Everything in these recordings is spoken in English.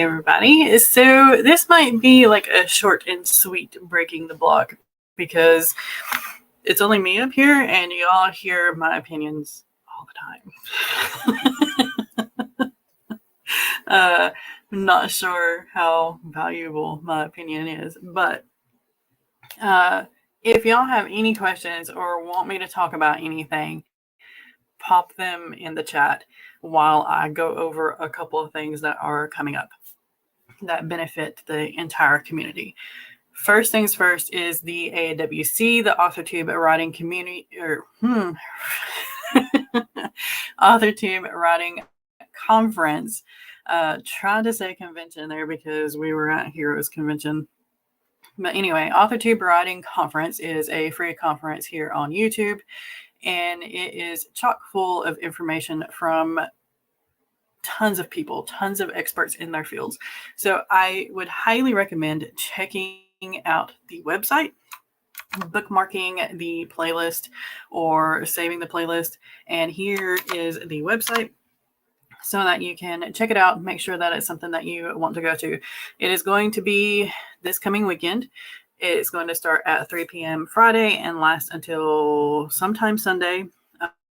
everybody. So this might be like a short and sweet breaking the block because it's only me up here and y'all hear my opinions all the time. I'm not sure how valuable my opinion is, but if y'all have any questions or want me to talk about anything, pop them in the chat while I go over a couple of things that are coming up that benefit the entire community. First things first is the AWC, the AuthorTube Writing Community, AuthorTube Writing Conference. Tried to say convention there because we were at Heroes Convention. But anyway, AuthorTube Writing Conference is a free conference here on YouTube, and it is chock full of information from tons of people, tons of experts in their fields. So I would highly recommend checking out the website, bookmarking the playlist or saving the playlist. And here is the website so that you can check it out, make sure that it's something that you want to go to. It is going to be this coming weekend. It's going to start at 3 p.m. Friday and last until sometime Sunday.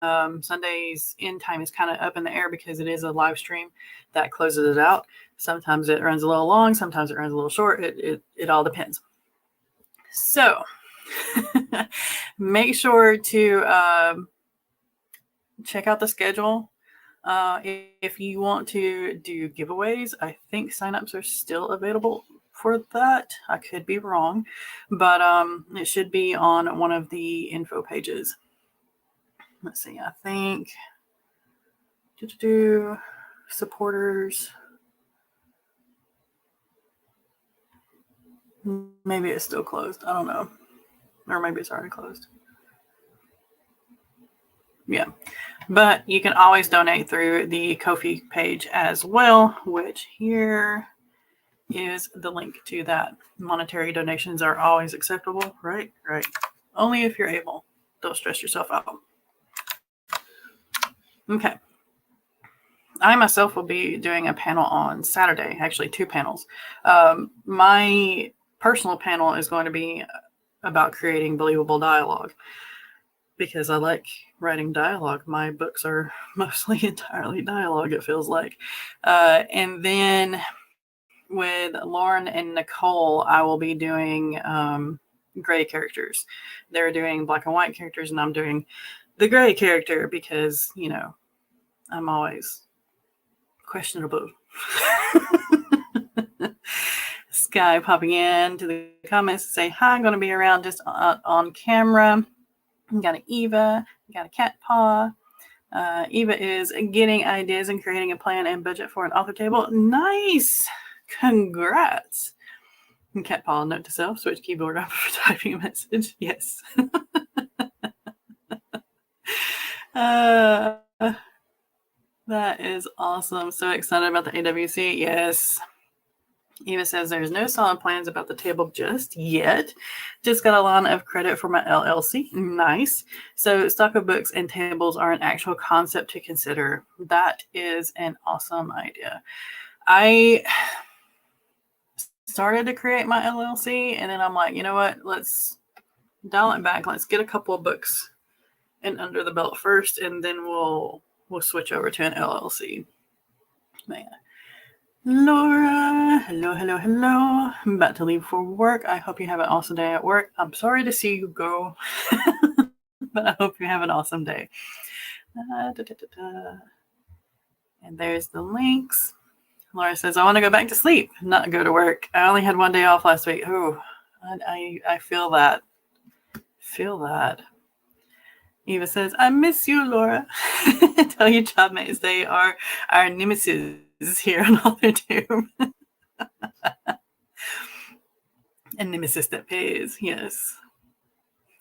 Sunday's end time is kind of up in the air because it is a live stream that closes it out. Sometimes it runs a little long, sometimes it runs a little short. It all depends. So make sure to check out the schedule. If you want to do giveaways, I think signups are still available for that. I could be wrong, but it should be on one of the info pages. Let's see, I think supporters. Maybe it's still closed. I don't know. Or maybe it's already closed. Yeah. But you can always donate through the Ko-fi page as well, which here is the link to that. Monetary donations are always acceptable, right? Right. Only if you're able. Don't stress yourself out. Okay. I myself will be doing a panel on Saturday, actually 2 panels. My personal panel is going to be about creating believable dialogue because I like writing dialogue. My books are mostly entirely dialogue, it feels like. And then with Lauren and Nicole, I will be doing gray characters. They're doing black and white characters, and I'm doing the gray character because, you know, I'm always questionable. Sky popping in to the comments to say hi. I'm going to be around just on camera. We got an Eva, we got a cat paw. Eva is getting ideas and creating a plan and budget for an author table. Nice. Congrats. And cat paw, note to self, switch keyboard up for typing a message. Yes. That is awesome. So excited about the AWC. Yes. Eva says there's no solid plans about the table just yet. Just got a line of credit for my LLC. Nice. So stock of books and tables are an actual concept to consider. That is an awesome idea. I started to create my LLC and then I'm like, you know what? Let's dial it back. Let's get a couple of books and under the belt first, and then we'll switch over to an LLC. Man. Laura, hello. I'm about to leave for work. I hope you have an awesome day at work. I'm sorry to see you go, but I hope you have an awesome day. And there's the links. Laura says, I want to go back to sleep, not go to work. I only had 1 day off last week. Oh, I feel that. Eva says, I miss you, Laura. Tell your job mates they are our nemesis here on AuthorTube. A nemesis that pays, yes.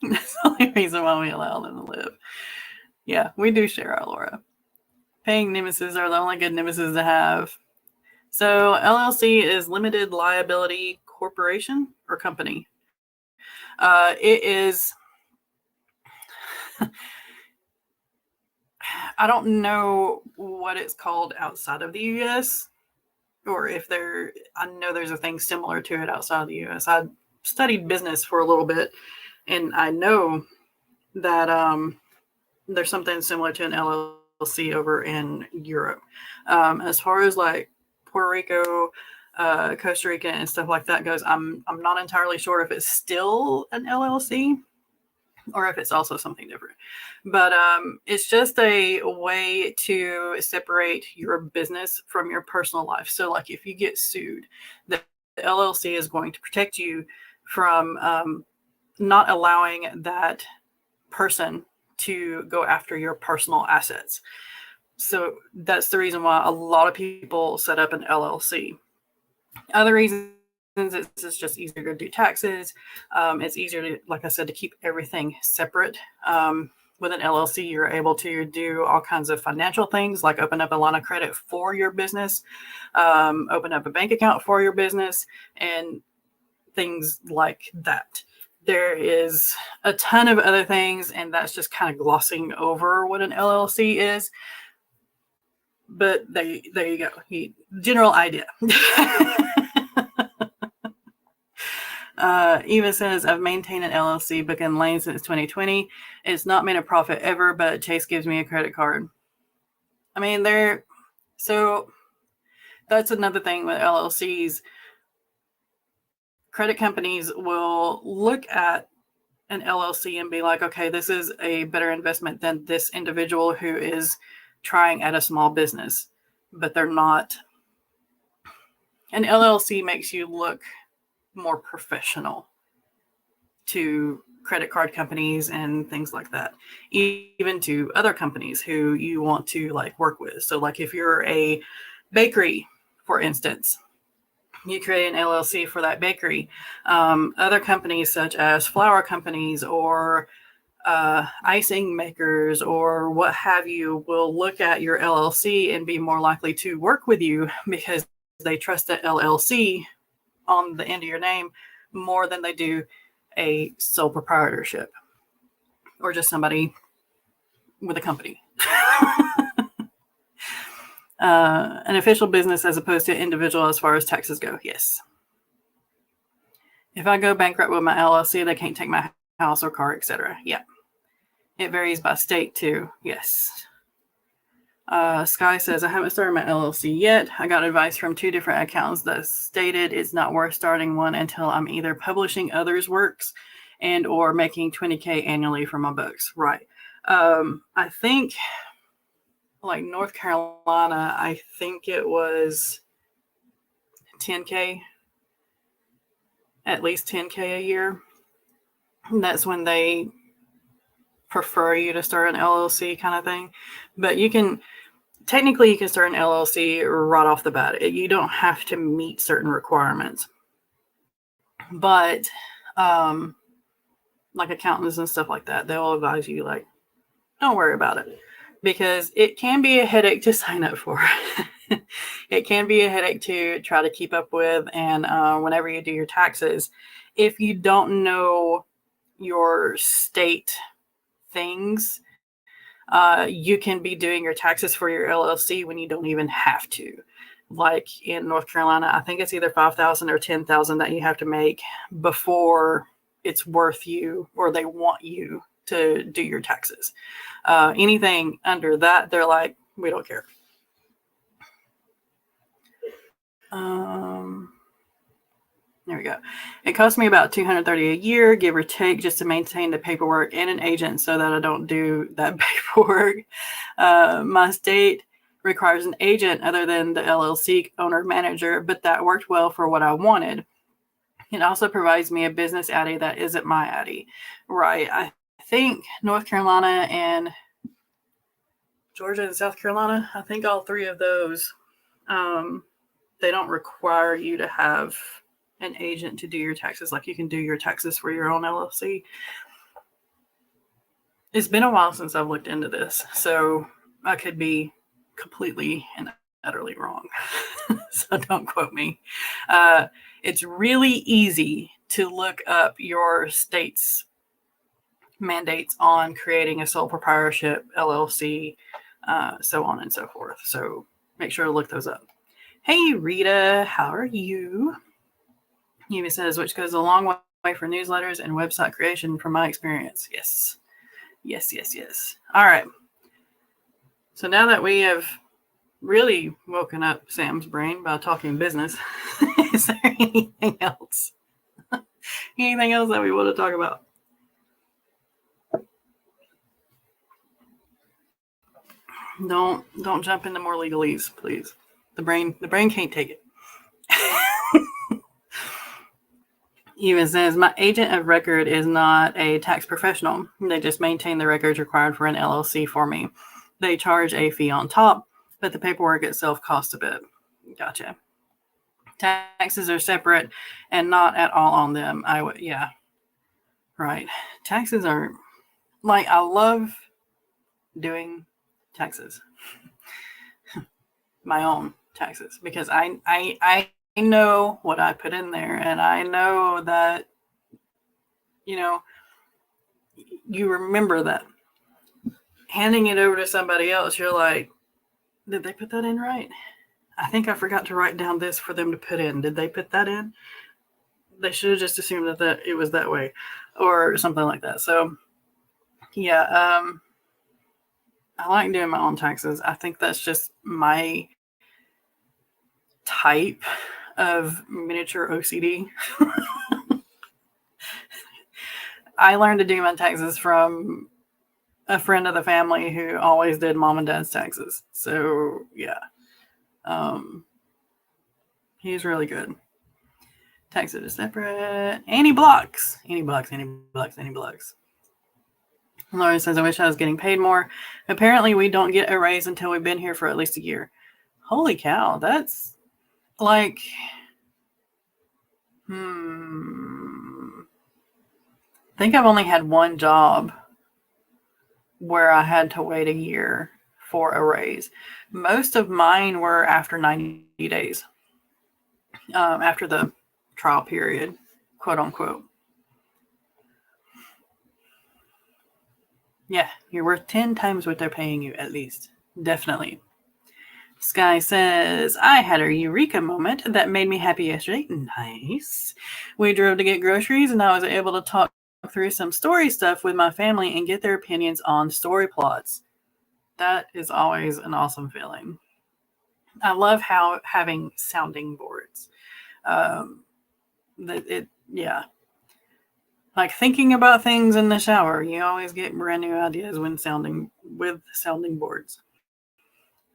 That's the only reason why we allow them to live. Yeah, we do share our Laura. Paying nemesis are the only good nemesis to have. So LLC is limited liability corporation or company. It is... I don't know what it's called outside of the US, or if I know there's a thing similar to it outside of the US. I studied business for a little bit, and I know that there's something similar to an LLC over in Europe. As far as like Puerto Rico, Costa Rica, and stuff like that goes, I'm not entirely sure if it's still an LLC or if it's also something different. But it's just a way to separate your business from your personal life. So like if you get sued, the LLC is going to protect you from not allowing that person to go after your personal assets. So that's the reason why a lot of people set up an LLC. Other reasons, it's just easier to do taxes. It's easier to, like I said, to keep everything separate. With an LLC, you're able to do all kinds of financial things, like open up a line of credit for your business, open up a bank account for your business, and things like that. There is a ton of other things, and that's just kind of glossing over what an LLC is. But there you go. General idea. Eva says, I've maintained an LLC book and lane since 2020. It's not made a profit ever, but Chase gives me a credit card. I mean, so that's another thing with LLCs. Credit companies will look at an LLC and be like, okay, this is a better investment than this individual who is trying at a small business, but they're not. An LLC makes you look more professional to credit card companies and things like that, even to other companies who you want to like work with. So like if you're a bakery, for instance, you create an LLC for that bakery. Other companies such as flour companies or icing makers or what have you will look at your LLC and be more likely to work with you because they trust the LLC on the end of your name more than they do a sole proprietorship or just somebody with a company. An official business as opposed to individual as far as taxes go. Yes. If I go bankrupt with my LLC, they can't take my house or car, etc. Yeah. It varies by state too. Yes. Sky says, I haven't started my LLC yet. I got advice from 2 different accountants that stated it's not worth starting one until I'm either publishing others' works and or making $20,000 annually for my books. Right. I think like North Carolina, I think it was $10,000, at least $10,000 a year. And that's when they prefer you to start an LLC kind of thing. But technically you can start an LLC right off the bat. You don't have to meet certain requirements. But like accountants and stuff like that, they'll advise you like, don't worry about it. Because it can be a headache to sign up for. It can be a headache to try to keep up with. And whenever you do your taxes, if you don't know your state things, you can be doing your taxes for your LLC when you don't even have to. Like in North Carolina, I think it's either $5,000 or $10,000 that you have to make before it's worth you or they want you to do your taxes. Anything under that, they're like, we don't care. There we go. It costs me about $230 a year, give or take, just to maintain the paperwork and an agent so that I don't do that paperwork. My state requires an agent other than the LLC owner manager, but that worked well for what I wanted. It also provides me a business addy that isn't my addy. Right. I think North Carolina and Georgia and South Carolina, I think all 3 of those, they don't require you to have an agent to do your taxes. Like you can do your taxes for your own LLC. It's been a while since I've looked into this, so I could be completely and utterly wrong. So don't quote me. It's really easy to look up your state's mandates on creating a sole proprietorship, LLC, so on and so forth. So make sure to look those up. Hey, Rita, how are you? Eva says, which goes a long way for newsletters and website creation from my experience. Yes. Yes. All right. So now that we have really woken up Sam's brain by talking business, is there anything else? Anything else that we want to talk about? Don't jump into more legalese, please. The brain can't take it. Even says, my agent of record is not a tax professional. They just maintain the records required for an LLC for me. They charge a fee on top, but the paperwork itself costs a bit. Gotcha. Taxes are separate and not at all on them. Yeah. Right. Taxes are, like, I love doing taxes. My own taxes, because I know what I put in there, and I know that, you remember that. Handing it over to somebody else, you're like, did they put that in right? I think I forgot to write down this for them to put in. Did they put that in? They should have just assumed that it was that way, or something like that. So, yeah, I like doing my own taxes. I think that's just my type of miniature OCD. I learned to do my taxes from a friend of the family who always did mom and dad's taxes. So, yeah. He's really good. Taxes are separate. Any blocks. Laura says, I wish I was getting paid more. Apparently, we don't get a raise until we've been here for at least a year. Holy cow. That's like, I think I've only had one job where I had to wait a year for a raise. Most of mine were after 90 days, after the trial period, quote unquote. Yeah, you're worth 10 times what they're paying you, at least. Definitely. Sky says, I had a eureka moment that made me happy yesterday. Nice. We drove to get groceries, and I was able to talk through some story stuff with my family and get their opinions on story plots. That is always an awesome feeling. I love having sounding boards. Yeah. Like thinking about things in the shower, you always get brand new ideas with sounding boards.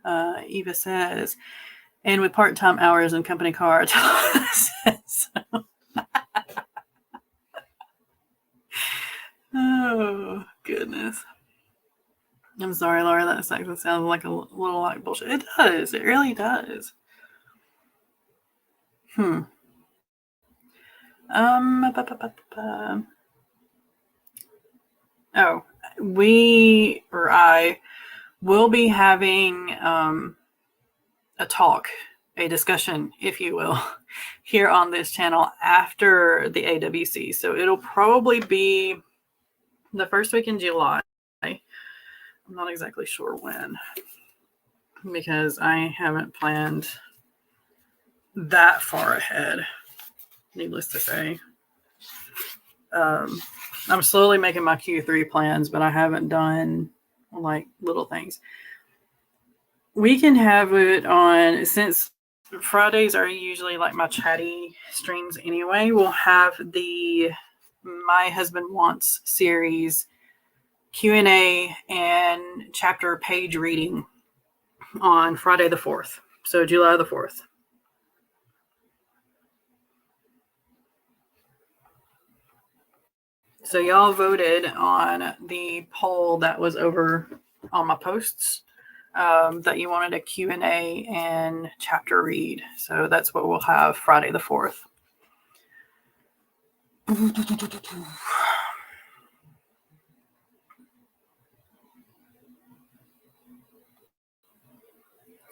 Eva says, and with part-time hours and company car. Oh, goodness. I'm sorry, Laura, that section sounds like a little like bullshit. It does. It really does. Oh, I will be having a talk, a discussion, if you will, here on this channel after the AWC. So it'll probably be the first week in July. I'm not exactly sure when, because I haven't planned that far ahead, needless to say. I'm slowly making my Q3 plans, but I haven't done like little things. We can have it on, since Fridays are usually like my chatty streams anyway, we'll have the My Husband Wants series Q&A and chapter page reading on Friday the 4th. So July the 4th. So y'all voted on the poll that was over on my posts, that you wanted a Q&A and chapter read. So that's what we'll have Friday the 4th.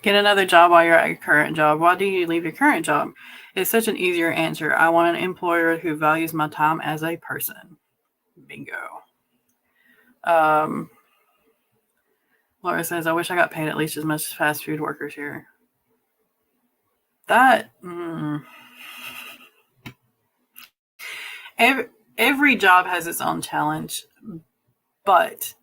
Get another job while you're at your current job. Why do you leave your current job? It's such an easier answer. I want an employer who values my time as a person. Bingo. Laura says, I wish I got paid at least as much as fast food workers here. that every job has its own challenge, but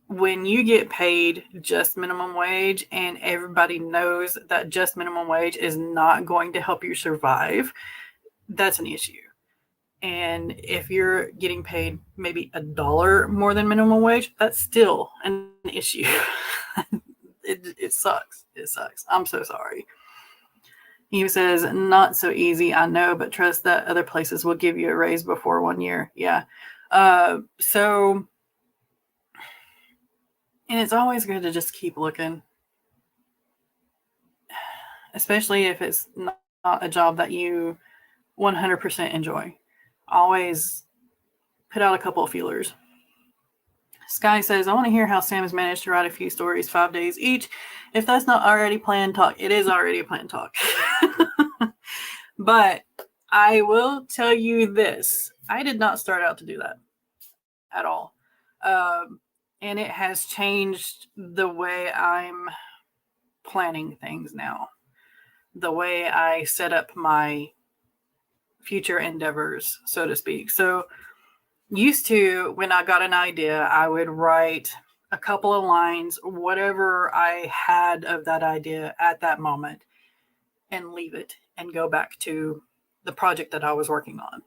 when you get paid just minimum wage and everybody knows that just minimum wage is not going to help you survive, that's an issue. And if you're getting paid maybe $1 more than minimum wage, that's still an issue. It sucks. It sucks. I'm so sorry. He says, not so easy, I know, but trust that other places will give you a raise before 1 year. Yeah. So, and it's always good to just keep looking, especially if it's not a job that you 100% enjoy. Always put out a couple of feelers. Sky says, I want to hear how Sam has managed to write a few stories 5 days each. If that's not already planned talk, it is already a planned talk. But I will tell you this. I did not start out to do that at all. And it has changed the way I'm planning things now. The way I set up my future endeavors, so to speak. So used to, when I got an idea, I would write a couple of lines, whatever I had of that idea at that moment, and leave it and go back to the project that I was working on.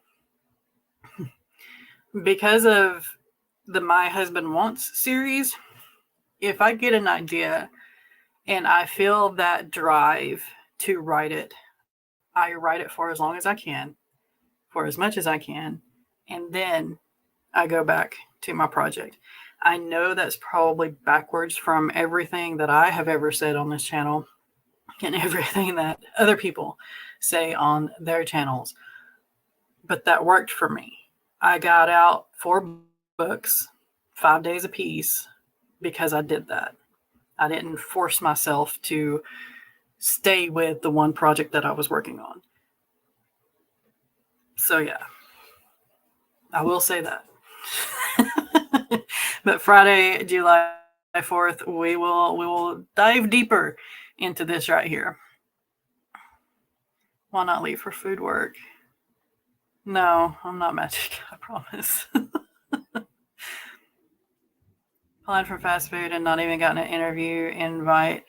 Because of the My Husband Wants series, if I get an idea and I feel that drive to write it, I write it for as long as I can, for as much as I can, and then I go back to my project. I know that's probably backwards from everything that I have ever said on this channel and everything that other people say on their channels, but that worked for me. I got out 4 books, 5 days a piece, because I did that. I didn't force myself to stay with the one project that I was working on. So yeah, I will say that. But Friday, July 4th, we will dive deeper into this right here. Why not leave for food work? No, I'm not magic, I promise. Applied for fast food and not even gotten an interview invite.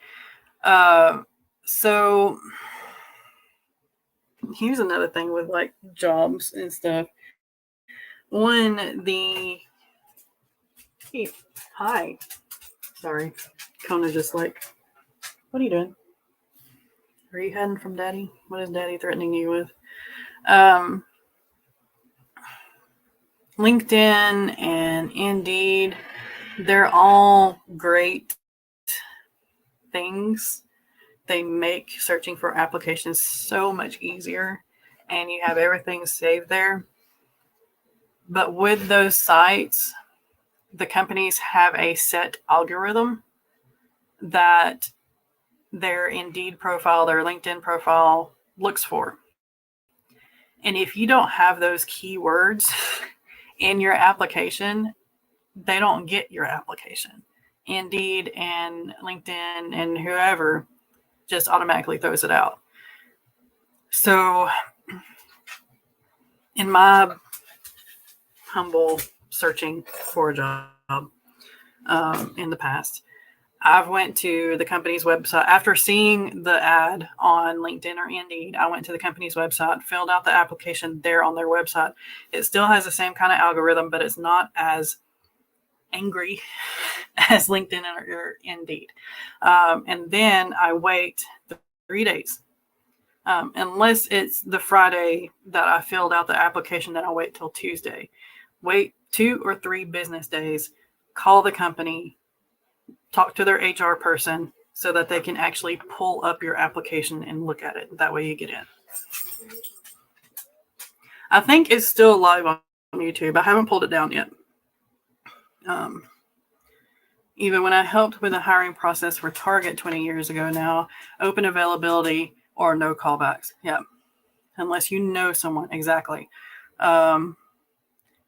So here's another thing with like jobs and stuff. Hi. Sorry. Kona just like, what are you doing? Are you hiding from Daddy? What is Daddy threatening you with? LinkedIn and Indeed, they're all great things. They make searching for applications so much easier, and you have everything saved there. But with those sites, the companies have a set algorithm that their Indeed profile, their LinkedIn profile looks for. And if you don't have those keywords in your application, they don't get your application. Indeed and LinkedIn and whoever just automatically throws it out. So in my humble searching for a job in the past, I've went to the company's website. After seeing the ad on LinkedIn or Indeed, I went to the company's website, filled out the application there on their website. It still has the same kind of algorithm, but it's not as angry as LinkedIn or Indeed. And then I wait 3 days. Unless it's the Friday that I filled out the application, then I'll wait till Tuesday. Wait 2 or 3 business days, call the company, talk to their HR person so that they can actually pull up your application and look at it. That way you get in. I think it's still live on YouTube. I haven't pulled it down yet. Even when I helped with the hiring process for Target 20 years ago now, open availability or no callbacks. Yeah. Unless you know someone. Exactly.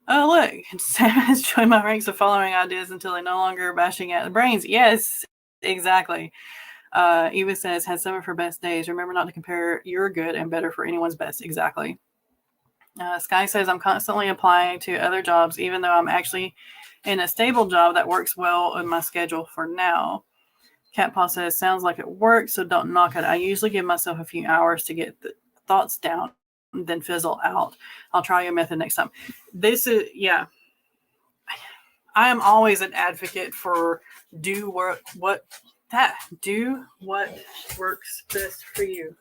Oh, look. Sam has joined my ranks of following ideas until they no longer are bashing at the brains. Yes, exactly. Eva says, had some of her best days. Remember not to compare your good and better for anyone's best. Exactly. Sky says, I'm constantly applying to other jobs, even though I'm actually in a stable job that works well in my schedule for now. Cat Paw says, sounds like it works, so don't knock it. I usually give myself a few hours to get the thoughts down and then fizzle out. I'll try your method next time. This is, yeah. I am always an advocate for do what works best for you.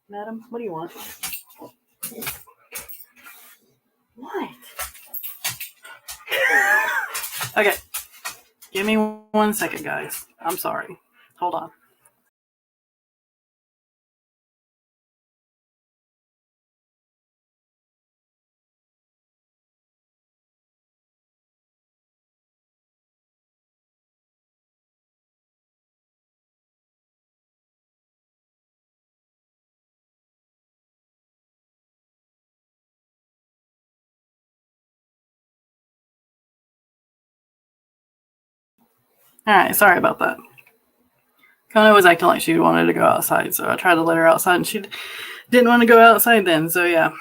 Madam, what do you want? What? Okay. Give me 1 second, guys. I'm sorry. Hold on. All right. Sorry about that. Kona was acting like she wanted to go outside, so I tried to let her outside, and she didn't want to go outside then. So, yeah.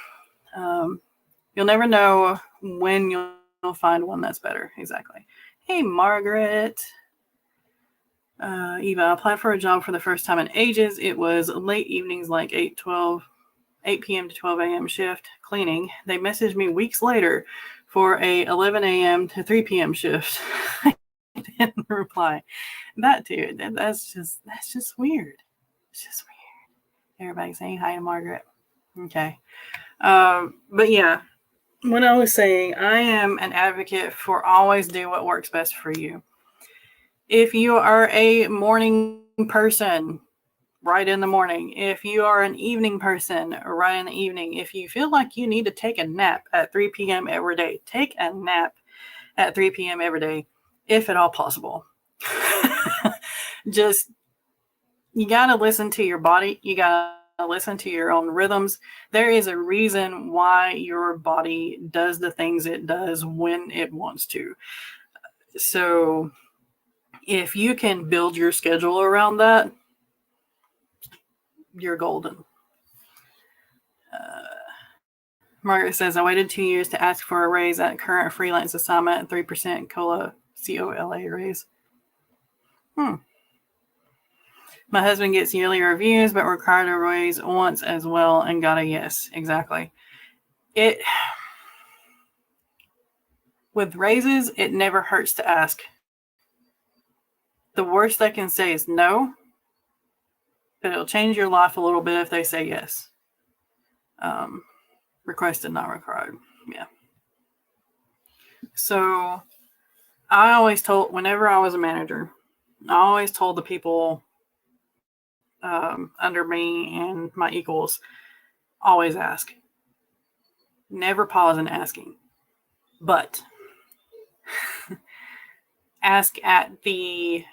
You'll never know when you'll find one that's better. Exactly. Hey, Margaret. Eva, I applied for a job for the first time in ages. It was late evenings, like 8 p.m. to 12 a.m. shift, cleaning. They messaged me weeks later for a 11 a.m. to 3 p.m. shift. I didn't reply. That too. That's just weird. It's just weird. Everybody saying hi to Margaret. Okay. But yeah, when I was saying, I am an advocate for always do what works best for you. If you are a morning person, write in the morning. If you are an evening person, write in the evening. If you feel like you need to take a nap at 3 p.m. every day, take a nap at 3 p.m. every day, if at all possible. Just, you got to listen to your body. You got to listen to your own rhythms. There is a reason why your body does the things it does when it wants to. So if you can build your schedule around that, you're golden. Margaret says, I waited 2 years to ask for a raise at current freelance assignment, 3% COLA raise. My husband gets yearly reviews, but required a raise once as well and got a yes. Exactly. With raises, it never hurts to ask. The worst they can say is no, but it'll change your life a little bit if they say yes. Requested, not required. Yeah. So I always told, whenever I was a manager, I always told the people under me and my equals, always ask. Never pause in asking. But ask at the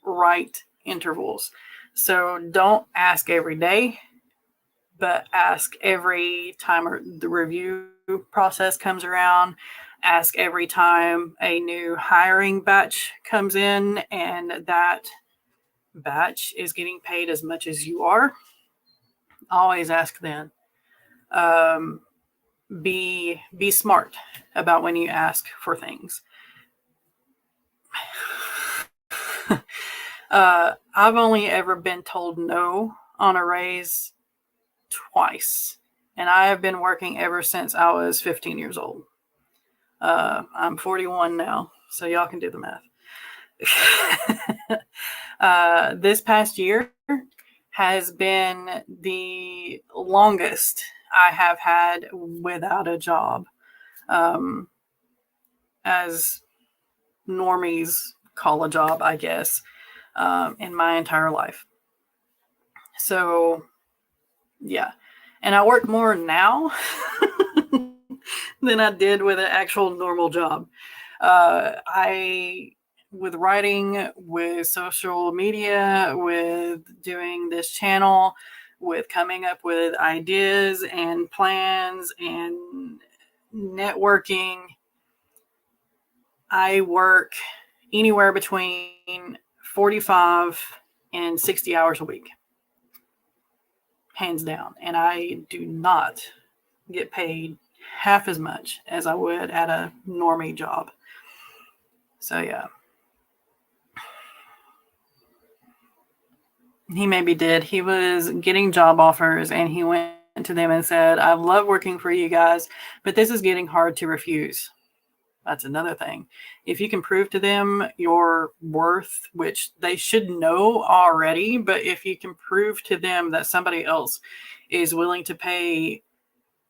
right intervals. So don't ask every day, but ask every time the review process comes around. Ask every time a new hiring batch comes in and that batch is getting paid as much as you are. Always ask then. Be smart about when you ask for things. I've only ever been told no on a raise twice, and I have been working ever since I was 15 years old. I'm 41 now, so y'all can do the math. This past year has been the longest I have had without a job, as normies call a job, I guess, in my entire life. So, yeah. And I work more now than I did with an actual normal job. With writing, with social media, with doing this channel, with coming up with ideas and plans and networking, I work anywhere between 45 in 60 hours a week. Hands down. And I do not get paid half as much as I would at a normie job. So yeah. He maybe did. He was getting job offers and he went to them and said, I love working for you guys, but this is getting hard to refuse. That's another thing. If you can prove to them your worth, which they should know already, but if you can prove to them that somebody else is willing to pay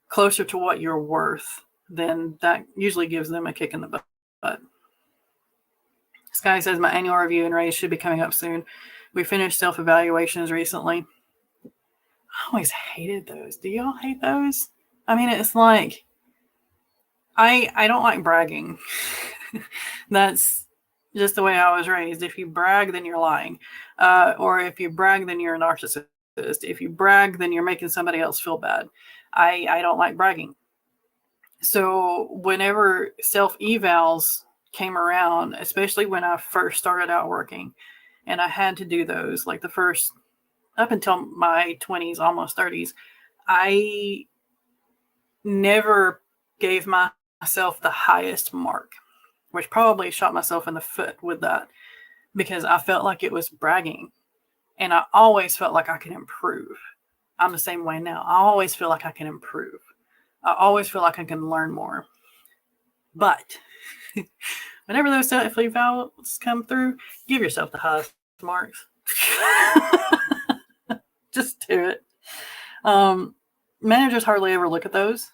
closer to what you're worth, then that usually gives them a kick in the butt. Sky says, my annual review and raise should be coming up soon. We finished self-evaluations recently. I always hated those. Do y'all hate those? I mean, it's like, I don't like bragging. That's just the way I was raised. If you brag, then you're lying. Or if you brag, then you're a narcissist. If you brag, then you're making somebody else feel bad. I don't like bragging. So whenever self-evals came around, especially when I first started out working, and I had to do those, like the first, up until my 20s, almost 30s, I never gave myself the highest mark, which probably shot myself in the foot with that, because I felt like it was bragging. And I always felt like I could improve. I'm the same way now. I always feel like I can improve. I always feel like I can learn more. But whenever those self-evals come through, give yourself the highest marks. Just do it. Managers hardly ever look at those.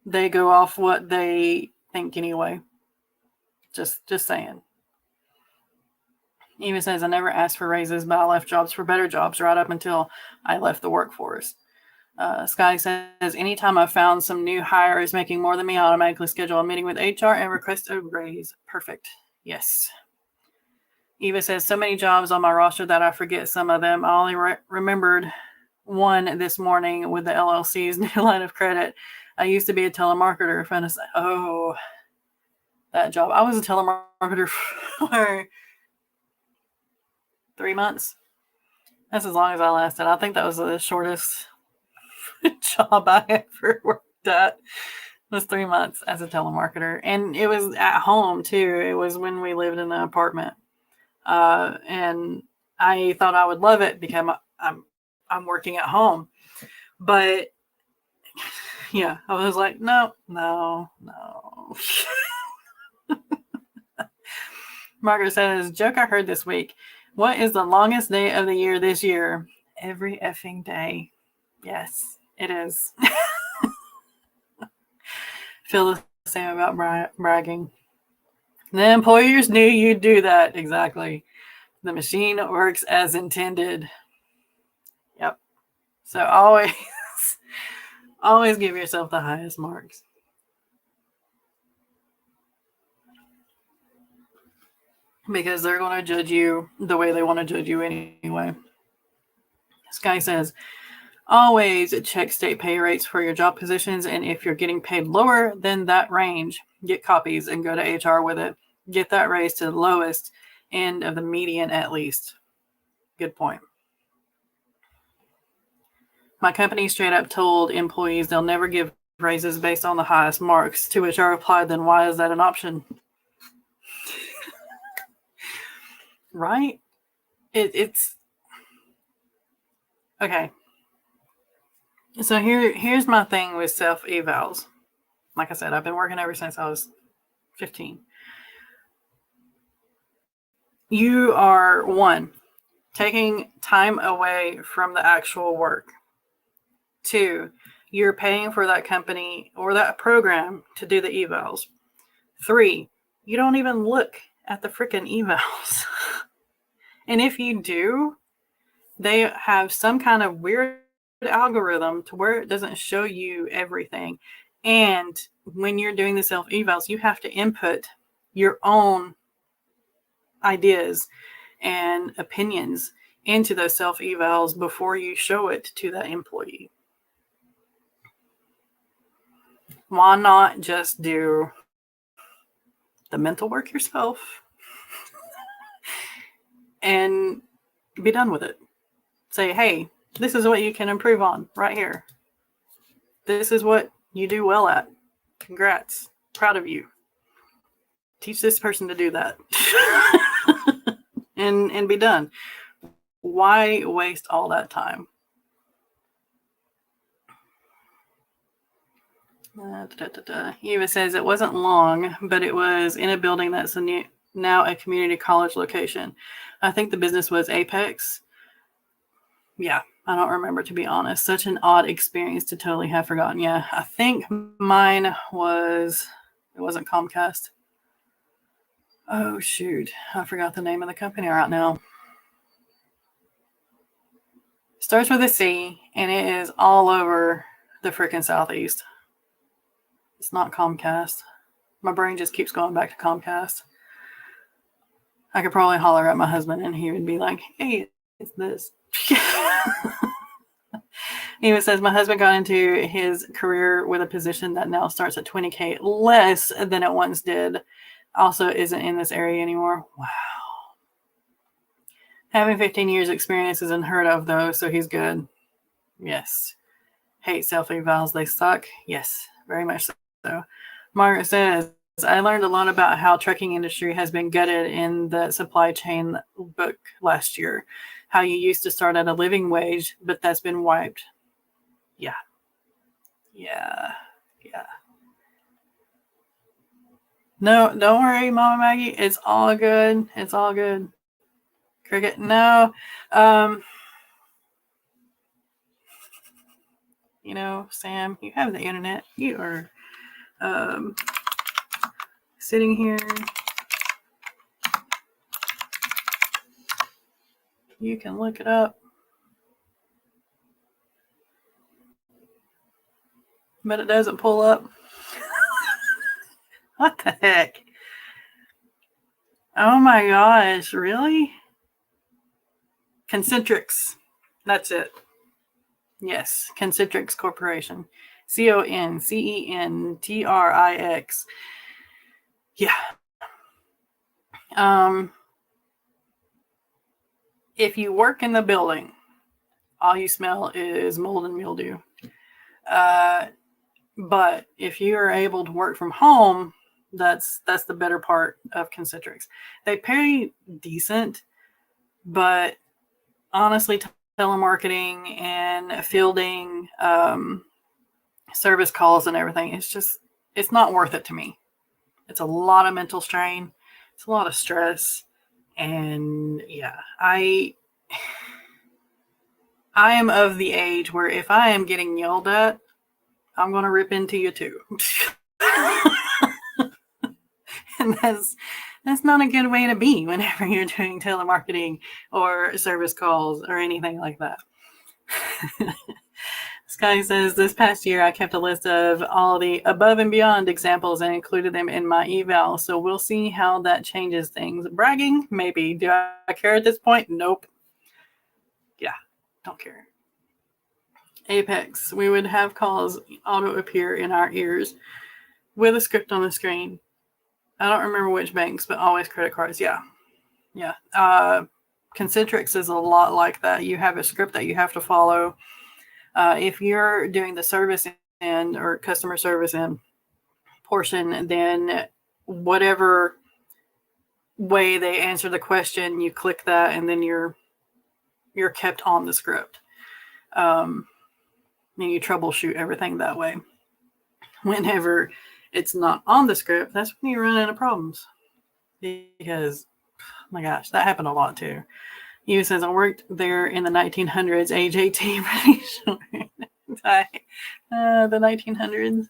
They go off what they think anyway. Just saying. Eva says, I never asked for raises, but I left jobs for better jobs right up until I left the workforce. Sky says, anytime I've found some new hires making more than me, I automatically schedule a meeting with HR and request a raise. Perfect. Yes. Eva says, so many jobs on my roster that I forget some of them. I only remembered one this morning with the LLC's new line of credit. I used to be a telemarketer. Oh, that job. I was a telemarketer for 3 months. That's as long as I lasted. I think that was the shortest job I ever worked at. It was 3 months as a telemarketer. And it was at home too. It was when we lived in the apartment. And I thought I would love it because I'm working at home. But yeah, I was like, no. Margaret says, joke I heard this week. What is the longest day of the year this year? Every effing day. Yes, it is. Feel the same about bragging. The employers knew you'd do that. Exactly. The machine works as intended. Yep. So always give yourself the highest marks. Because they're going to judge you the way they want to judge you anyway. Sky says, always check state pay rates for your job positions. And if you're getting paid lower than that range, get copies and go to HR with it. Get that raise to the lowest end of the median at least. Good point. My company straight up told employees they'll never give raises based on the highest marks, to which I replied, then why is that an option? Right? It's okay. So here's my thing with self-evals. Like I said, I've been working ever since I was 15. You are, one, taking time away from the actual work. 2, you're paying for that company or that program to do the evals. 3, you don't even look at the freaking evals. And if you do, they have some kind of weird algorithm to where it doesn't show you everything. And when you're doing the self-evals, you have to input your own ideas and opinions into those self-evals before you show it to that employee. Why not just do the mental work yourself and Be done with it. Say, hey, this is what you can improve on right here. This is what you do well at. Congrats. Proud of you. Teach this person to do that. and be done. Why waste all that time? Eva says it wasn't long, but it was in a building that's now a community college location. I think the business was Apex. Yeah, I don't remember, to be honest. Such an odd experience to totally have forgotten. Yeah, I think mine it wasn't Comcast. Oh, shoot. I forgot the name of the company right now. Starts with a C, and it is all over the freaking Southeast. It's not Comcast. My brain just keeps going back to Comcast. I could probably holler at my husband, and he would be like, hey, it's this. He says, my husband got into his career with a position that now starts at $20K less than it once did. Also isn't in this area anymore. Wow. Having 15 years experience is unheard of, though, so he's good. Yes. Hate self-evals. They suck. Yes, very much so. Margaret says, I learned a lot about how trucking industry has been gutted in the supply chain book last year. How you used to start at a living wage, but that's been wiped. Yeah. No, don't worry, Mama Maggie. It's all good. It's all good. Cricket, no. Sam, you have the internet. You are sitting here. You can look it up. But it doesn't pull up. What the heck? Oh my gosh, really? Concentrix. That's it. Yes, Concentrix Corporation. Concentrix. Yeah. If you work in the building, all you smell is mold and mildew. But if you are able to work from home, that's the better part of Concentrix. They pay decent, but honestly, telemarketing and fielding service calls and everything, it's not worth it to me. It's a lot of mental strain. It's a lot of stress. And yeah, I am of the age where if I am getting yelled at, I'm going to rip into you too. And that's not a good way to be whenever you're doing telemarketing or service calls or anything like that. Sky says, this past year I kept a list of all the above and beyond examples and included them in my eval. So we'll see how that changes things. Bragging? Maybe. Do I care at this point? Nope. Yeah, don't care. Apex. We would have calls auto appear in our ears with a script on the screen. I don't remember which banks, but always credit cards. Yeah. Concentrix is a lot like that. You have a script that you have to follow. If you're doing the service end or customer service end portion, then whatever way they answer the question, you click that, and then you're kept on the script. And you troubleshoot everything that way. Whenever it's not on the script, that's when you run into problems. Because, oh my gosh, that happened a lot too. He says, I worked there in the 1900s, age 18, pretty sure. The 1900s.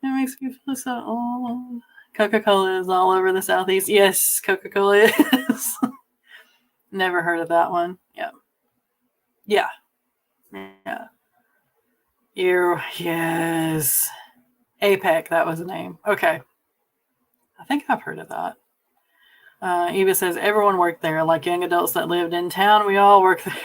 It makes me feel so old. Coca-Cola is all over the Southeast. Yes, Coca-Cola is. Never heard of that one. Yeah. Yes. APEC, that was the name. Okay. I think I've heard of that. Eva says, everyone worked there, like young adults that lived in town. We all work there.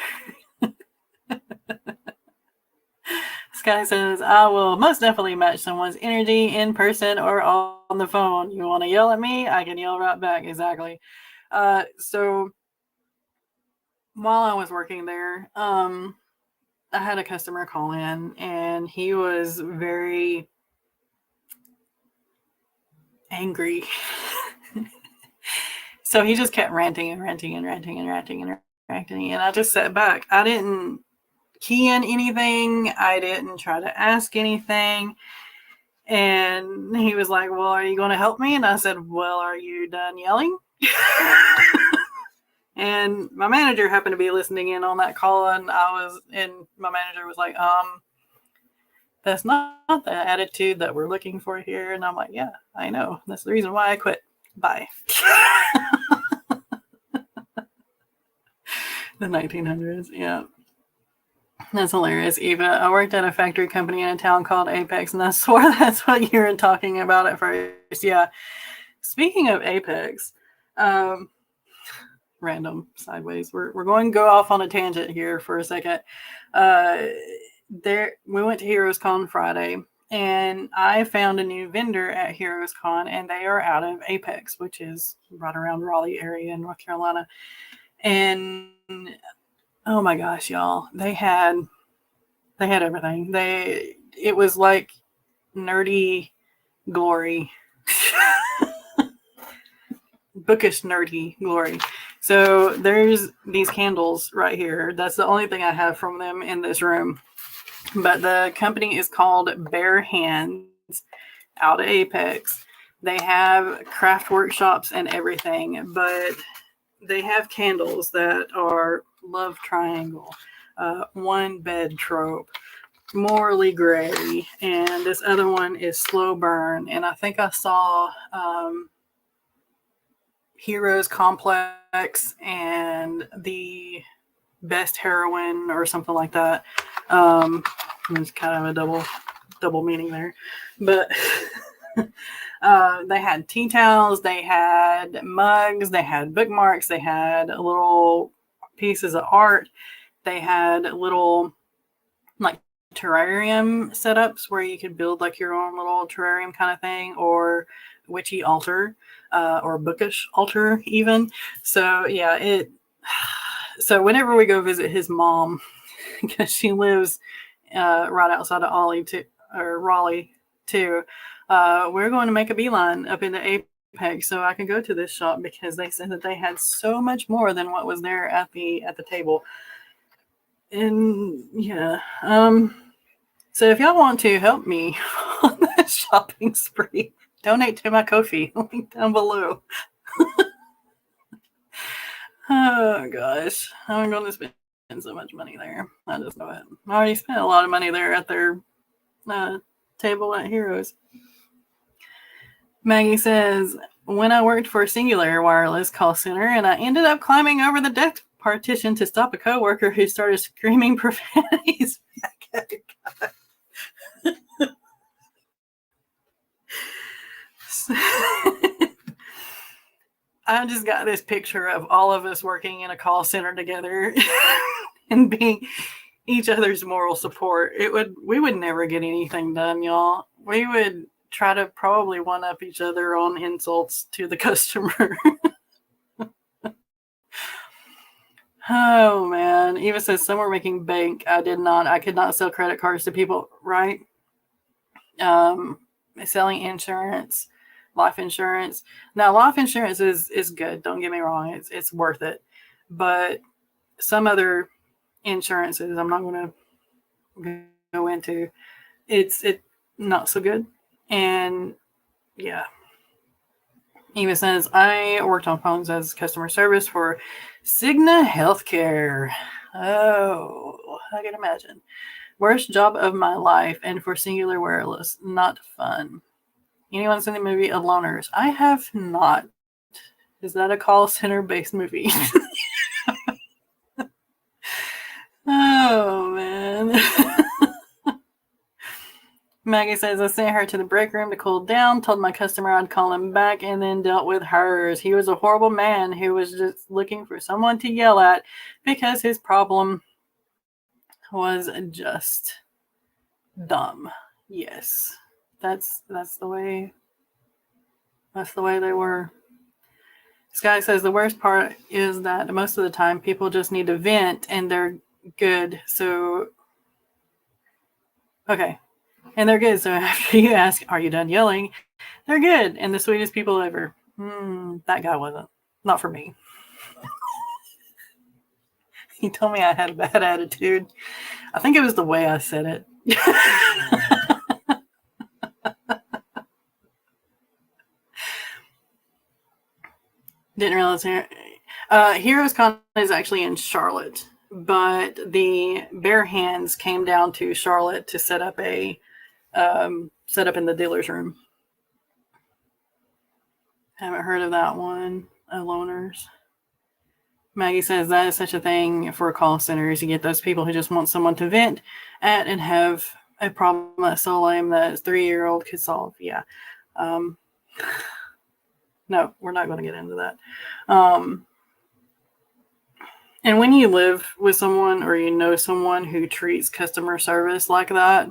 Sky says, I will most definitely match someone's energy in person or on the phone. You want to yell at me? I can yell right back. Exactly. So while I was working there, I had a customer call in, and he was very angry. So he just kept ranting and ranting and ranting and ranting and ranting, and I just sat back. I didn't key in anything. I didn't try to ask anything. And he was like, well, are you going to help me? And I said, well, are you done yelling? And my manager happened to be listening in on that call, and my manager was like, that's not the attitude that we're looking for here. And I'm like, yeah, I know. That's the reason why I quit. Bye. The 1900s, yeah. That's hilarious, Eva. I worked at a factory company in a town called Apex, and I swore that's what you were talking about at first. Yeah. Speaking of Apex, random sideways. We're going to go off on a tangent here for a second. We went to Heroes Con Friday, and I found a new vendor at Heroes Con, and they are out of Apex, which is right around Raleigh area in North Carolina. And oh my gosh, y'all, they had everything. It was like nerdy glory. Bookish nerdy glory. So there's these candles right here. That's the only thing I have from them in this room. But the company is called Bare Hands out of Apex. They have craft workshops and everything, but they have candles that are love triangle, one bed trope, morally gray, and this other one is slow burn. And I think I saw Heroes Complex and the best heroine or something like that. There's kind of a double meaning there, but they had tea towels, they had mugs, they had bookmarks, they had little pieces of art, they had little like terrarium setups where you could build like your own little terrarium kind of thing, or witchy altar, or bookish altar even. So yeah, so whenever we go visit his mom, because she lives right outside of Raleigh too, we're going to make a beeline up into Apex so I can go to this shop, because they said that they had so much more than what was there at the table. And yeah, so if y'all want to help me on that shopping spree, donate to my Ko-fi link down below. Oh gosh, I'm going to spend so much money there. I just know it. I already spent a lot of money there at their table at Heroes. Maggie says, when I worked for Singular Wireless call center, and I ended up climbing over the desk partition to stop a coworker who started screaming profanities back at a guy. I just got this picture of all of us working in a call center together and being each other's moral support. We would never get anything done, y'all. We would try to probably one up each other on insults to the customer. Oh man. Eva says some were making bank. I did not. I could not sell credit cards to people, right? Selling insurance, life insurance. Now, life insurance is good. Don't get me wrong. It's worth it. But some other insurances I'm not going to go into, it's not so good. And yeah. Eva says, I worked on phones as customer service for Cigna Healthcare. Oh, I can imagine. Worst job of my life, and for Singular Wireless, not fun. Anyone seen the movie Aloners? I have not. Is that a call center based movie? Oh man. Maggie says, I sent her to the break room to cool down, told my customer I'd call him back, and then dealt with hers. He was a horrible man who was just looking for someone to yell at because his problem was just dumb. Yes. That's the way they were. Sky says the worst part is that most of the time people just need to vent and they're good. So, okay. And they're good. So after you ask, are you done yelling? They're good. And the sweetest people ever. That guy wasn't. Not for me. He told me I had a bad attitude. I think it was the way I said it. Didn't realize Heroes Con is actually in Charlotte, but the Bare Hands came down to Charlotte to set up in the dealer's room. Haven't heard of that one. Loners. Maggie says that is such a thing for call centers. You get those people who just want someone to vent at and have a problem that's so lame that a 3-year-old could solve. Yeah. No, we're not going to get into that. And when you live with someone or you know someone who treats customer service like that,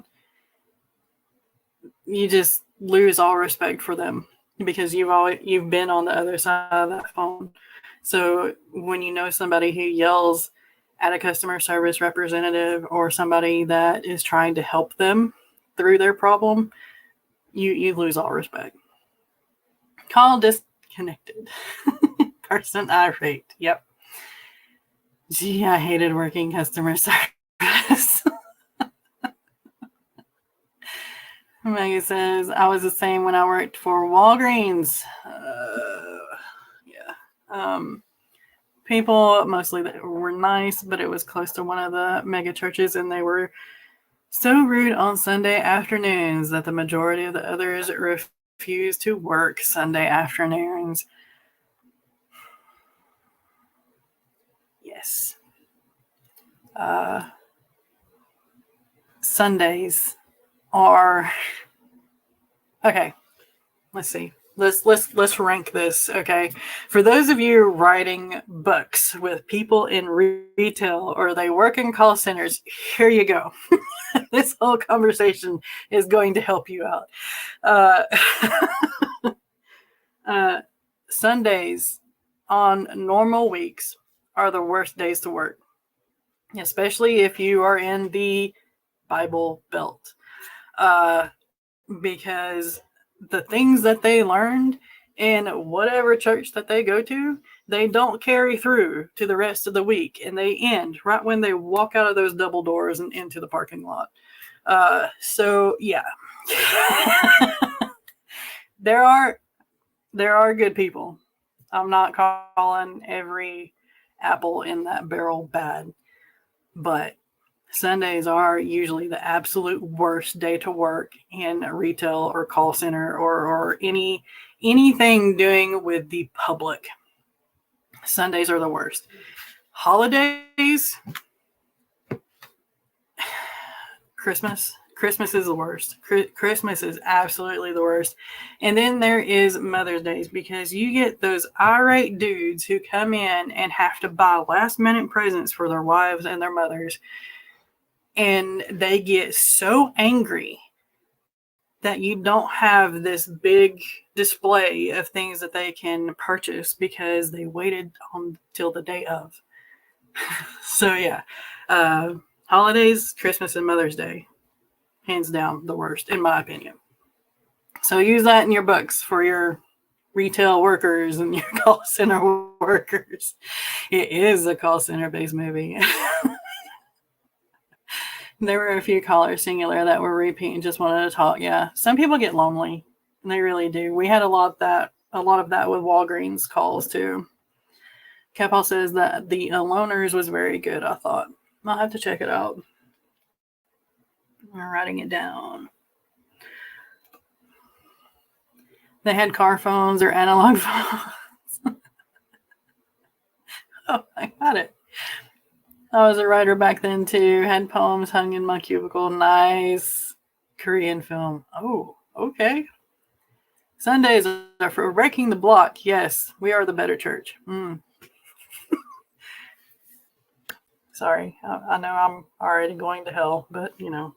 you just lose all respect for them because you've been on the other side of that phone. So when you know somebody who yells at a customer service representative or somebody that is trying to help them through their problem, you lose all respect. Call disconnected. Person irate. Yep. Gee, I hated working customer service. Maggie says, I was the same when I worked for Walgreens. Yeah. People mostly were nice, but it was close to one of the mega churches, and they were so rude on Sunday afternoons that the majority of the others refused to work Sunday afternoons. Yes. Sundays are okay. Let's see. Let's rank this. Okay, for those of you writing books with people in retail or they work in call centers, here you go. This whole conversation is going to help you out. Sundays on normal weeks are the worst days to work, especially if you are in the Bible Belt, because the things that they learned in whatever church that they go to, they don't carry through to the rest of the week, and they end right when they walk out of those double doors and into the parking lot. So yeah, there are good people. I'm not calling every apple in that barrel bad, but Sundays are usually the absolute worst day to work in retail or call center or anything doing with the public. Sundays are the worst. Holidays, Christmas is the worst. Christmas is absolutely the worst. And then there is Mother's Day, because you get those irate dudes who come in and have to buy last minute presents for their wives and their mothers. And they get so angry that you don't have this big display of things that they can purchase because they waited until the day of. So yeah, holidays, Christmas, and Mother's Day, hands down the worst, in my opinion. So use that in your books for your retail workers and your call center workers. It is a call center based movie. There were a few callers, singular, that were repeat and just wanted to talk. Yeah, some people get lonely, and they really do. We had a lot of that with Walgreens calls too. Capel says that the Loners was very good. I thought I'll have to check it out. I'm writing it down. They had car phones or analog phones. Oh, I got it. I was a writer back then too. Had poems hung in my cubicle. Nice. Korean film. Oh, okay. Sundays are for breaking the block. Yes, we are the better church. Sorry, I know I'm already going to hell, but you know.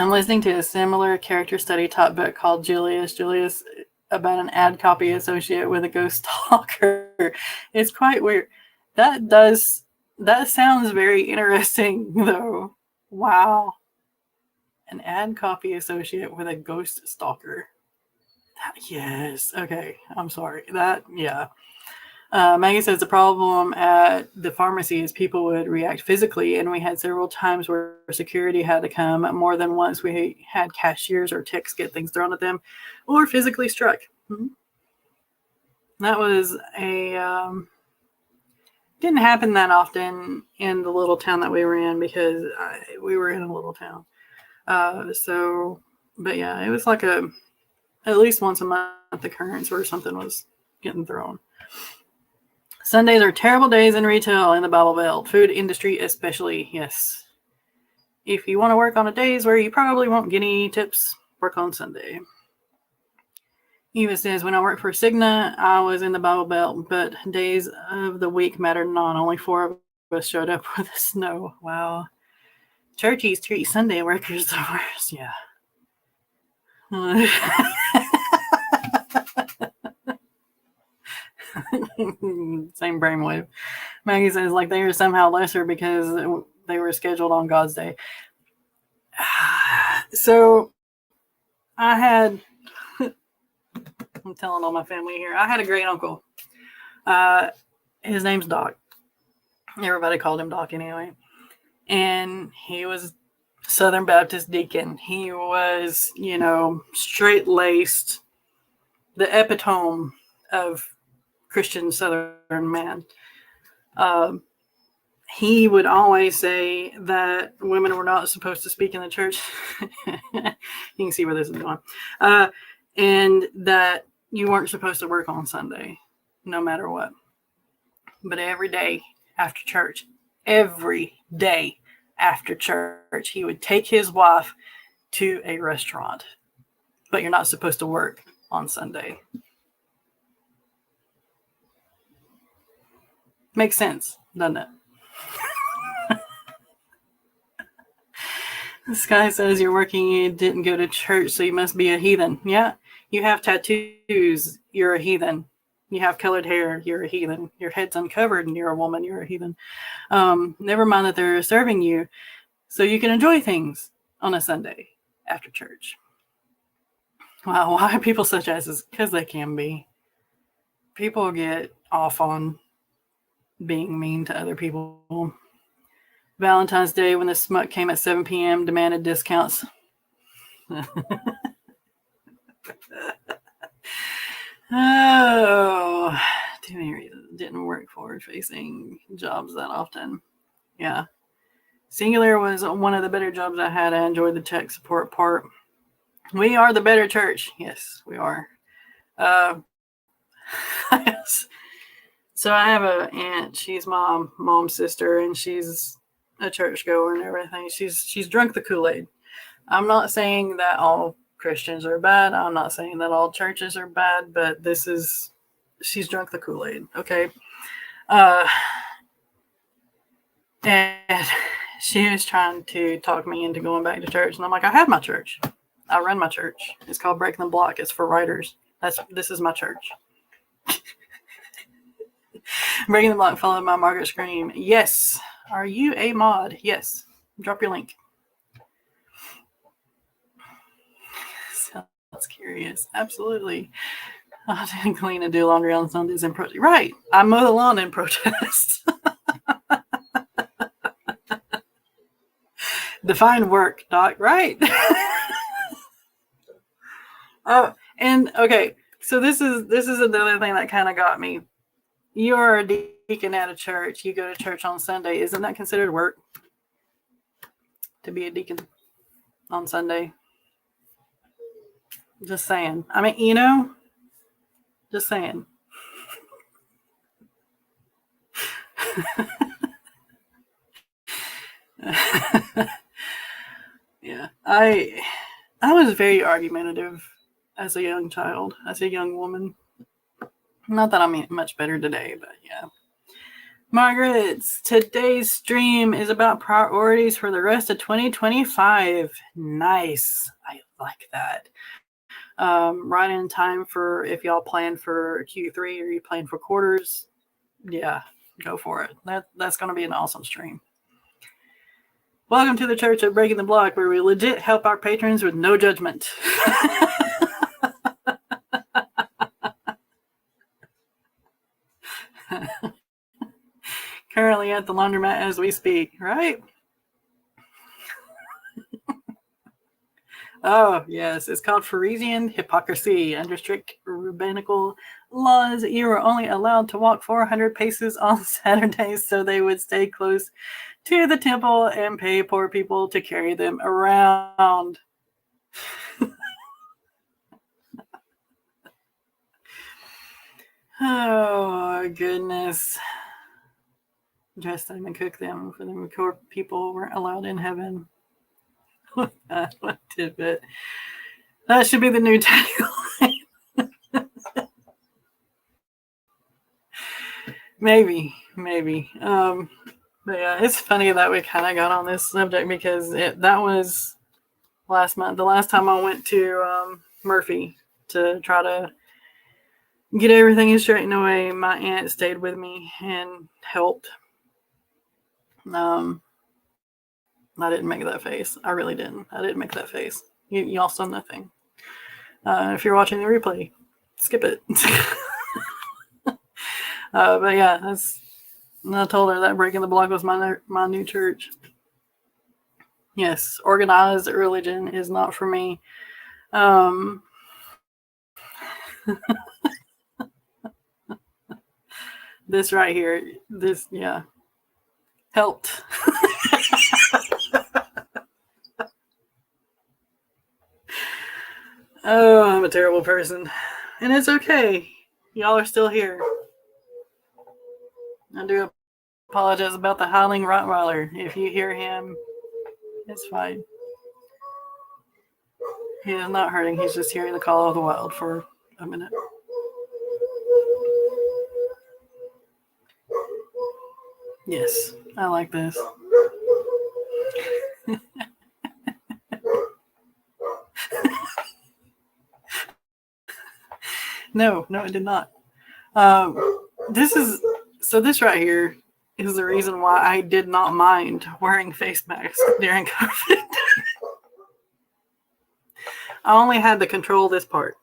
I'm listening to a similar character study taught book called Julius about an ad copy associate with a ghost stalker. It's quite weird. That sounds very interesting though. Wow. An ad copy associate with a ghost stalker. Yes. Okay. I'm sorry. Yeah. Maggie says the problem at the pharmacy is people would react physically, and we had several times where security had to come. More than once we had cashiers or techs get things thrown at them or physically struck. Mm-hmm. That was didn't happen that often in the little town that we were in because we were in a little town. But yeah, it was like at least once a month occurrence where something was getting thrown. Sundays are terrible days in retail in the Bible Belt, food industry especially. Yes. If you want to work on a days where you probably won't get any tips, work on Sunday. Eva says, when I worked for Cigna, I was in the Bible Belt, but days of the week mattered not. Only 4 of us showed up with the snow. Wow. Churches treat Sunday workers the worst. Yeah. Same brainwave. Maggie says, like they are somehow lesser because they were scheduled on God's day. So I had, I'm telling all my family here, I had a great uncle. His name's Doc. Everybody called him Doc anyway. And he was Southern Baptist deacon. He was, straight-laced, the epitome of Christian Southern man. He would always say that women were not supposed to speak in the church. You can see where this is going. And that you weren't supposed to work on Sunday, no matter what. But every day after church, he would take his wife to a restaurant. But you're not supposed to work on Sunday. Makes sense, doesn't it? This guy says you're working, you didn't go to church, so you must be a heathen. Yeah, you have tattoos, you're a heathen. You have colored hair, you're a heathen. Your head's uncovered and you're a woman, you're a heathen. Never mind that they're serving you so you can enjoy things on a Sunday after church. Wow, why are people such asses? Because they can be. People get off on being mean to other people. Valentine's Day, when the smuck came at 7 p.m., demanded discounts. Oh, too many reasons. Didn't work forward-facing jobs that often. Yeah. Singular was one of the better jobs I had. I enjoyed the tech support part. We are the better church. Yes, we are. So I have an aunt. She's my mom's sister, and she's a churchgoer and everything. She's drunk the Kool-Aid. I'm not saying that all Christians are bad. I'm not saying that all churches are bad, but she's drunk the Kool-Aid. Okay. And she was trying to talk me into going back to church. And I'm like, I have my church. I run my church. It's called Breaking the Block. It's for writers. This is my church. Breaking the Block, followed by Margaret Scream. Yes. Are you a mod? Yes. Drop your link. Sounds curious. Absolutely. I didn't clean and do laundry on Sundays in protest. Right. I mow the lawn in protest. Define work, Doc. Right. Oh, and okay. So this is another thing that kind of got me. You are a deacon at a church. You go to church on Sunday. Isn't that considered work? To be a deacon on Sunday? Just saying. I mean, just saying. Yeah. I was very argumentative as a young child, as a young woman. Not that I'm much better today, but yeah. Margaret's today's stream is about priorities for the rest of 2025. Nice. I like that. Right in time for if y'all plan for Q3 or you plan for quarters. Yeah, go for it. That's going to be an awesome stream. Welcome to the Church of Breaking the Block, where we legit help our patrons with no judgment. Currently at the laundromat as we speak, right? Oh, yes. It's called Pharisee hypocrisy. Under strict rabbinical laws, you were only allowed to walk 400 paces on Saturdays, so they would stay close to the temple and pay poor people to carry them around. Oh, goodness. Dress them and cook them for the poor people weren't allowed in heaven. What tidbit. That should be the new tagline. Maybe. But yeah, it's funny that we kind of got on this subject because that was last month. The last time I went to Murphy to try to get everything straightened away, my aunt stayed with me and helped. I didn't make that face. I really didn't. I didn't make that face. Y'all saw nothing. If you're watching the replay, skip it. But yeah, I told her that Breaking the Block was my new church. Yes, organized religion is not for me. This right here, yeah, helped. Oh, I'm a terrible person. And it's okay. Y'all are still here. I do apologize about the howling Rottweiler. If you hear him, it's fine. He is not hurting. He's just hearing the call of the wild for a minute. Yes, I like this. No, it did not. This right here is the reason why I did not mind wearing face masks during COVID. I only had to control this part.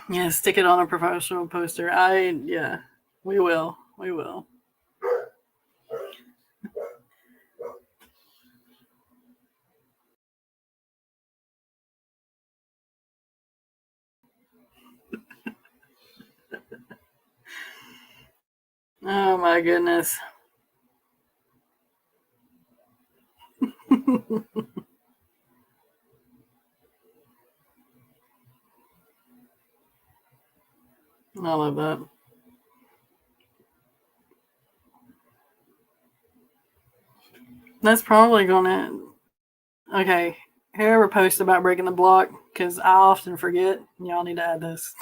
Yeah, stick it on a professional poster. We will. Oh my goodness. I love that. That's probably gonna. Okay, whoever posts about breaking the block, because I often forget. Y'all need to add this.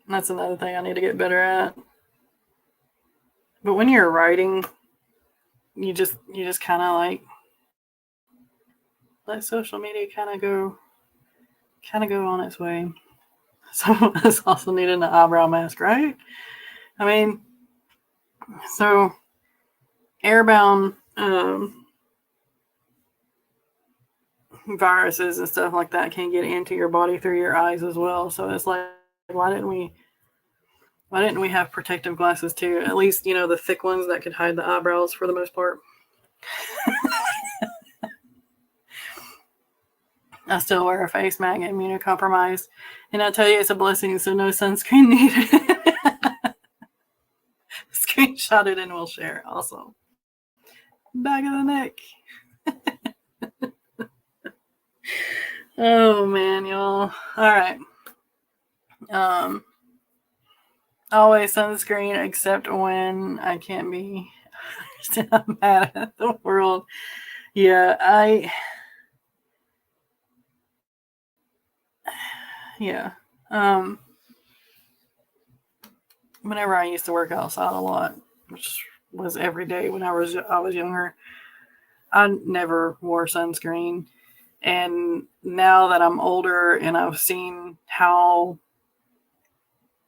That's another thing I need to get better at. But when you're writing, you just kind of like let social media kind of go on its way. So that's also needing an eyebrow mask, right? I mean, so airbound viruses and stuff like that can get into your body through your eyes as well. So it's like, why didn't we have protective glasses too? At least, the thick ones that could hide the eyebrows for the most part. I still wear a face mask, immunocompromised. And I tell you, it's a blessing, so no sunscreen needed. Screenshot it and we'll share. Awesome. Back of the neck. Oh, man, y'all. All right. Always sunscreen, except when I can't be. I'm mad at the world. Yeah, yeah. Whenever I used to work outside a lot, which was every day when I was younger, I never wore sunscreen. And now that I'm older and I've seen how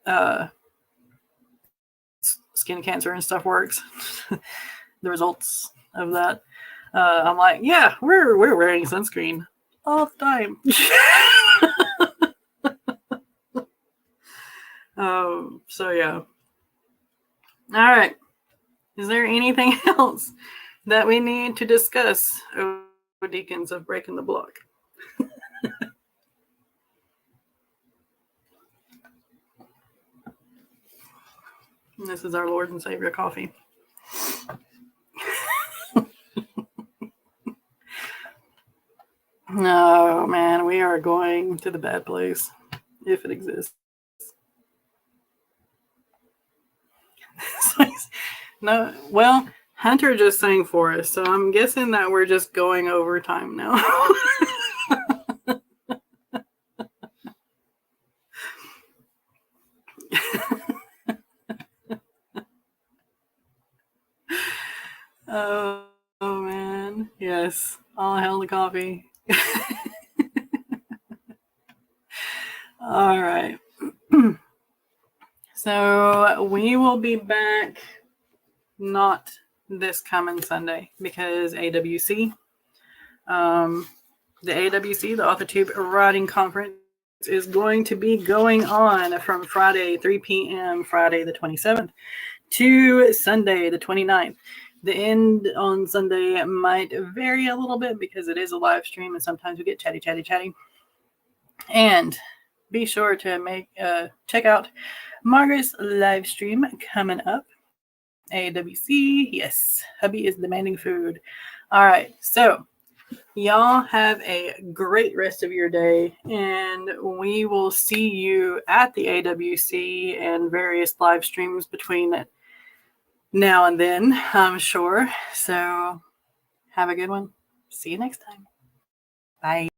uh, skin cancer and stuff works, the results of that, I'm like, yeah, we're wearing sunscreen all the time. So yeah. All right. Is there anything else that we need to discuss, Deacons of Breaking the Block? This is our Lord and Savior coffee. No, man, we are going to the bad place, if it exists. No, well, Hunter just sang for us, so I'm guessing that we're just going over time now. Oh man, yes, all hail the coffee. All right. So we will be back not this coming Sunday because AWC. The AWC, the AuthorTube Writing Conference, is going to be going on from Friday, 3 p.m., Friday the 27th, to Sunday the 29th. The end on Sunday might vary a little bit because it is a live stream and sometimes we get chatty. And be sure to check out Margaret's live stream coming up. AWC, yes, hubby is demanding food. All right, so y'all have a great rest of your day, and we will see you at the AWC and various live streams between now and then, I'm sure. So have a good one. See you next time. Bye.